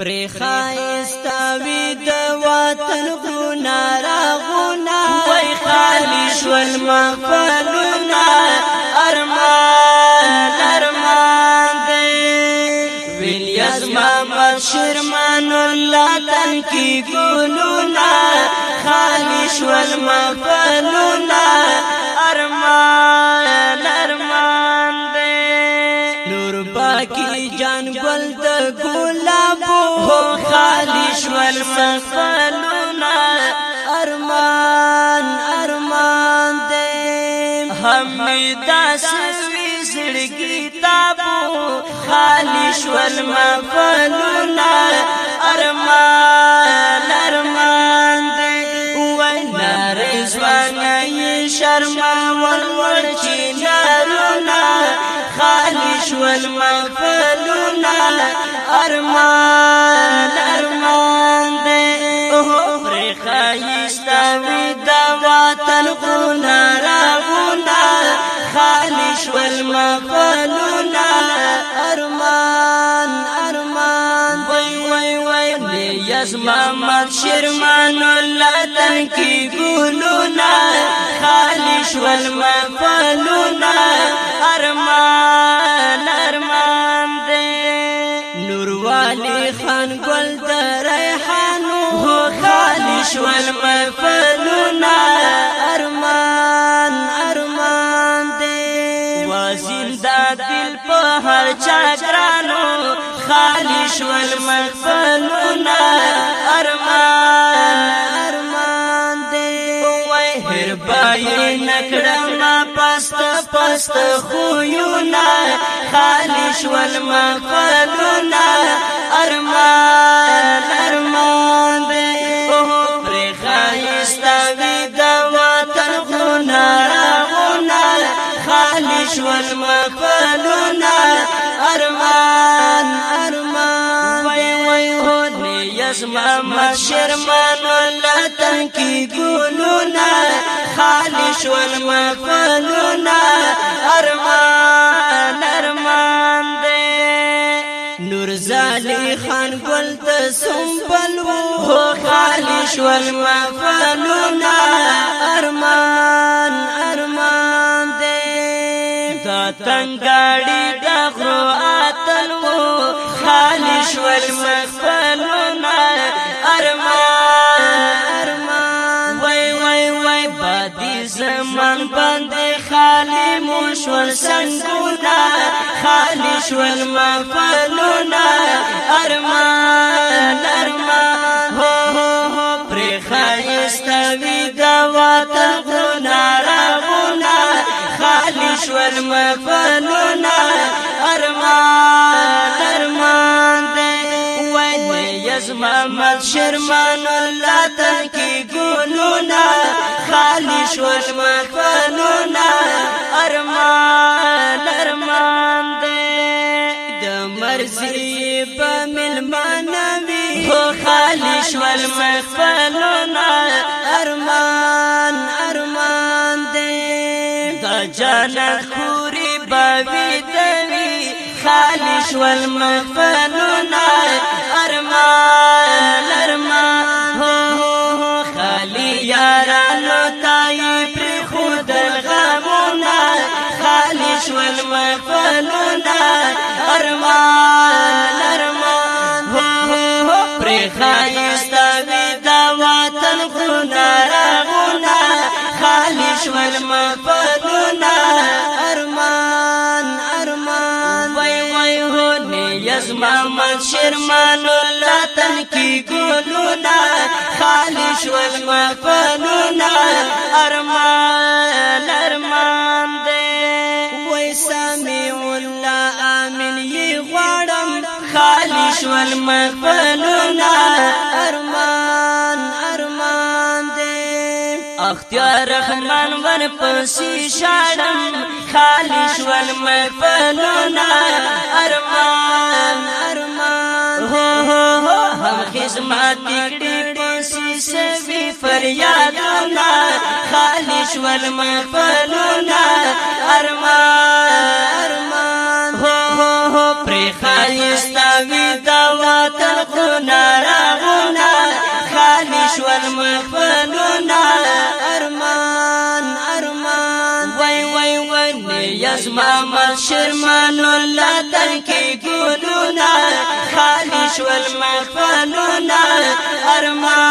پری خایستاوی د وطن غرونا راغونا وای خالی شول مغفلونا ارمان ارمان دے ویلیز محمد شرمان اللہ تن کی گلونا خالی شول مغفلونا ارمان ارمان دے نور باقی جان گل د گلابو خالی شول مغفلونا ارمان ارمان دے ہمیں داس ویزڑگی تابو خالی شول مغفلونا ارمان ارمان دے وینا رضوانا یہ شرما ورور چی نارونا خالی شول مغفلونا ارمان ارمان دے پری خایستاوی د وطن غرونا راغونا خالی شول مغفلونا ارمان ارمان وای وای وای نیاز محمد شرمان اللہ تن کی گلونا خالی شول مغفلونا ارمان ارمان دے نور والی خان گل د ریحانو خالی شول مغفلونا ارمان ارمان دے وزندہ دل په هر چاگرانو خالی شول مغفلونا ارمان ارمان دے وای هر بای نکړم پست پست خویونا خالی شول مغفلونا ارمان ارمان دے پری خایستاوی د وطن غرونا راغونا خالی شول مغفلونا ارمان ارمان وای وای ہو نیاز محمد شرمان اللہ تن کی گلونا خالی شول مغفلونا ارمان ارمان دے نور زالی خان گل د سنبلو خالی شول مغفلونا ارمان ارمان دے دا تنگاڑی د غرو اتلو خالی شول مغفلونا ارمان ارمان وای وای وای بادی زمان باندې خالی مشور سنگونا خالی شول مغفلونا ارمان ارمان ہو پری خایستاوی د وطن غرونا راغونا خالی شول مغفلونا ارمان ارمان دے وای نیاز محمد شرمان اللہ تن کی گلونا خالی شول مغفلونا ارمان ارمان دے د مرضی په ملمانوی خالی شول مغفلونا ارمان ارمان دے دا جانت خوری باوی دوی خالی شول مغفلونا ارمان ارمان خالی یارانو تایی پر خود الغمونا خالی شول مغفلونا ارمان ارمان پری خایستاوی د وطن غرونا راغونا خالی شول مغفلونا ارمان ارمان وای وای ہو نیاز محمد شرمان اللہ تن کی گلونا خالی شول مغفلونا ارمان ارمان دے وای سمیع اللہ آمین یہ غواړم خالی شول مغفلونا ارمان ارمان دے اختیار رحمان ور پسی شاړم خالی شول مغفلونا ارمان ارمان هم خدمت کړي پسی سوي فریادونا خالی شول مغفلونا ارمان ارمان پری خایستاوی دا وطن فیض محمد شرمان الله ترکی ګلونا خالص ول محفلونا ارمان